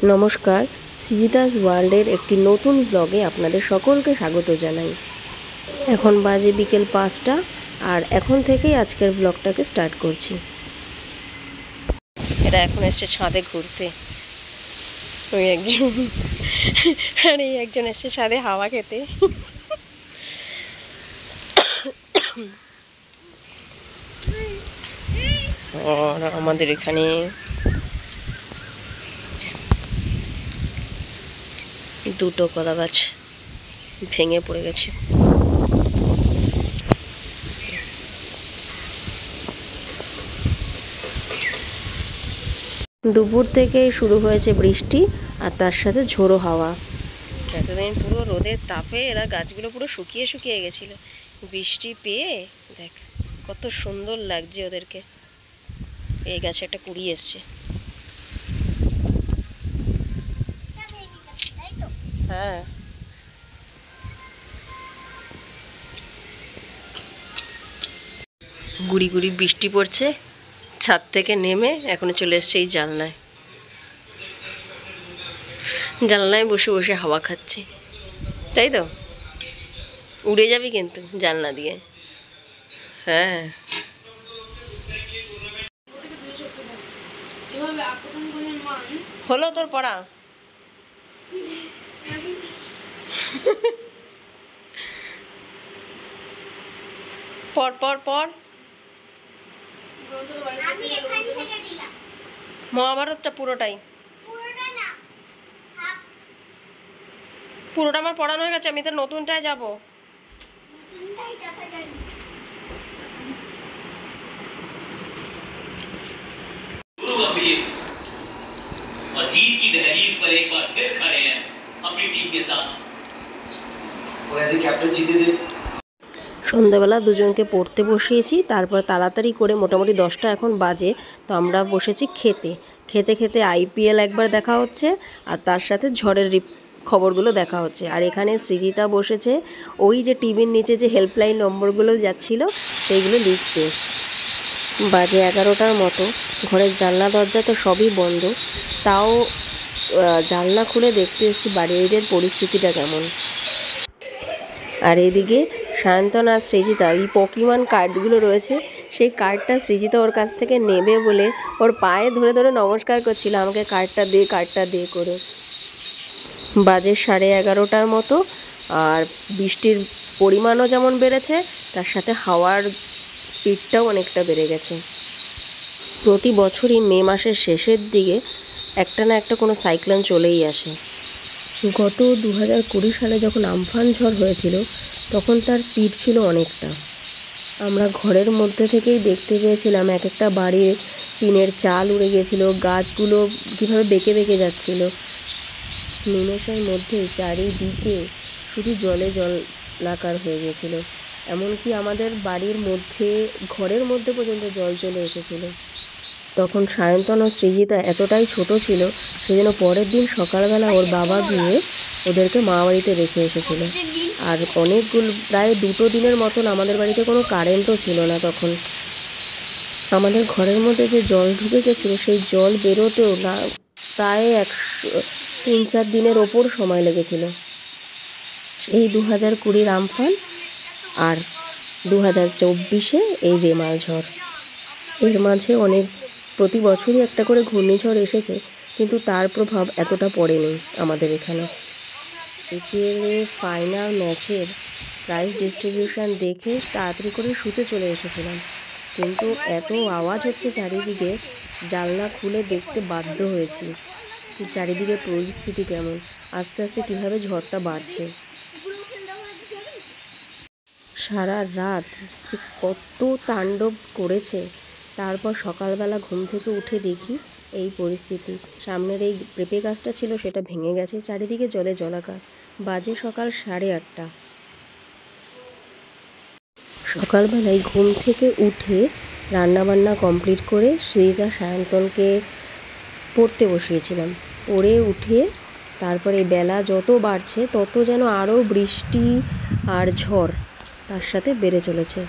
নমস্কার, সৃজিতাস ওয়ার্ল্ডের একটি নতুন ব্লগে আপনাদের সকলকে স্বাগত জানাই। এখন বাজে বিকেল 5টা, আর এখন থেকেই আজকের ব্লগটাকে স্টার্ট করছি। এরা এখন এসছে ছাদে ঘুরতে। ওই একজন আর এই একজন এসছে ছাদে হাওয়া খেতে। আর আমাদের এখানে দুটো কলা গাছ ভেঙে পড়ে গেছে। দুপুর থেকে শুরু হয়েছে বৃষ্টি, আর তার সাথে ঝোড়ো হাওয়া। এতদিন পুরো রোদের তাপে এরা গাছগুলো পুরো শুকিয়ে শুকিয়ে গেছিল। বৃষ্টি পেয়ে দেখ কত সুন্দর লাগছে ওদেরকে। এই গাছে একটা কুড়ি এসছে। হ্যাঁ, গুড়ি গুড়ি বৃষ্টি পড়ছে। ছাদ থেকে নেমে এখনো চলে এসছে এই জানলায়। জানলায় বসে বসে হাওয়া খাচ্ছি, তাই তো? উড়ে যাবি কিন্তু জানলা দিয়ে। হ্যাঁ, হলো তোর পড়া? পর পর পর মহাভারতটা পুরোটাই। পুরোটা আমার পড়ানো হয়ে গেছে, আমি তো নতুনটায় যাব। और जीत की दहलीज पर एक बार फिर खड़े हैं अपनी टीम के साथ। और ऐसे कैप्टन जीते थे। সন্ধ্যাবেলা দুজনকে পড়তে বসিয়েছি, তারপর তাড়াতাড়ি করে মোটামুটি 10টা এখন বাজে, তো আমরা বসেছি খেতে খেতে খেতে আইপিএল একবার দেখা হচ্ছে, আর তার সাথে ঝড়ের খবরগুলো দেখা হচ্ছে। আর এখানে সৃজিতা বসেছে ওই যে টিভির নিচে যে হেল্পলাইন নম্বরগুলো যাচ্ছিল সেইগুলো লিখতে। বাজে 11টার মতো। ঘরের জানলা দরজা তো সবই বন্ধ, তাও জানলা খুলে দেখতে এসেছি বাড়ির পরিস্থিতিটা কেমন। আর এদিকে সায়ন্তন আর সৃজিতা এই পকিমান কার্ডগুলো রয়েছে, সেই কার্ডটা সৃজিতা ওর কাছ থেকে নেবে বলে ওর পায়ে ধরে ধরে নমস্কার করছিল, আমাকে কার্ডটা দে করে। বাজে 11:30টার মতো। আর বৃষ্টির পরিমাণও যেমন বেড়েছে, তার সাথে হাওয়ার স্পিডটাও অনেকটা বেড়ে গেছে। প্রতি বছরই মে মাসের শেষের দিকে একটা না একটা কোনো সাইক্লোন চলেই আসে। গত 2020 সালে যখন আমফান ঝড় হয়েছিল, তখন তার স্পিড ছিল অনেকটা। আমরা ঘরের মধ্যে থেকেই দেখতে পেয়েছিলাম এক একটা বাড়ির টিনের চাল উড়ে গিয়েছিল, গাছগুলো কীভাবে বেঁকে বেঁকে যাচ্ছিল। নিমেষের মধ্যেই চারিদিকে শুধু জলে জলাকার হয়ে গেছিল, এমনকি আমাদের বাড়ির মধ্যে ঘরের মধ্যে পর্যন্ত জল চলে এসেছিল। তখন সায়ন্তন ও সৃজিতা এতটাই ছোট ছিল, সেজন্য পরের দিন সকালবেলা ওর বাবা গিয়ে ওদেরকে মামাবাড়িতে রেখে এসেছিল। আর অনেকগুলো প্রায় 2 দিনের মতন আমাদের বাড়িতে কোনো কারেন্টও ছিল না তখন। আমাদের ঘরের মধ্যে যে জল ঢুকে গেছিলো, সেই জল বেরোতেও না প্রায় 3-4 দিনের ওপর সময় লেগেছিল। সেই 2020 আমফান আর 2024 এই রেমাল ঝড়। এর মাঝে প্রতি বছরই একটা করে ঘূর্ণিঝড় এসেছে, কিন্তু তার প্রভাব এতটা পড়েনি আমাদের এখানে। আইপিএলে ফাইনাল ম্যাচের প্রাইজ ডিস্ট্রিবিউশন দেখে তাড়াতাড়ি করে শুতে চলে এসেছিলাম, কিন্তু এত আওয়াজ হচ্ছে চারিদিকে, জানলা খুলে দেখতে বাধ্য হয়েছি চারিদিকে পরিস্থিতি কেমন, আস্তে আস্তে কীভাবে ঝড়টা বাড়ছে। সারা রাত যে কত তাণ্ডব করেছে। তারপর সকালবেলা ঘুম থেকে উঠে দেখি এই পরিস্থিতি। সামনের এই পেঁপে গাছটা ছিল, সেটা ভেঙে গেছে, চারিদিকে জলে জলাকার। বাজে সকাল 8:30। সকালবেলায় ঘুম থেকে উঠে রান্নাবান্না কমপ্লিট করে সৃজিতা সায়ন্তনকে পড়তে বসিয়েছিলাম। পড়ে উঠে তারপরে বেলা যত বাড়ছে তত যেন আরও বৃষ্টি আর ঝড় তার সাথে বেড়ে চলেছে।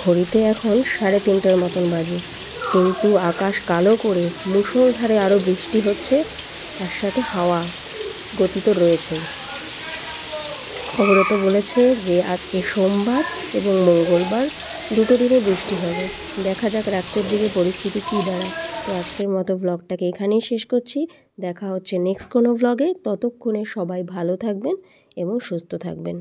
ঘড়িতে এখন 3:30টার মতন বাজে, কিন্তু আকাশ কালো করে মুষলধারে আরও বৃষ্টি হচ্ছে, তার সাথে হাওয়া গতি তো রয়েছে। খবরে তো বলেছে যে আজকে সোমবার এবং মঙ্গলবার দুটো দিনে বৃষ্টি হবে। দেখা যাক রাত্রের দিকে পরিস্থিতি কী দাঁড়ায়। তো আজকের মতো ব্লগটাকে এখানেই শেষ করছি। দেখা হচ্ছে নেক্সট কোনো ব্লগে। ততক্ষণে সবাই ভালো থাকবেন এবং সুস্থ থাকবেন।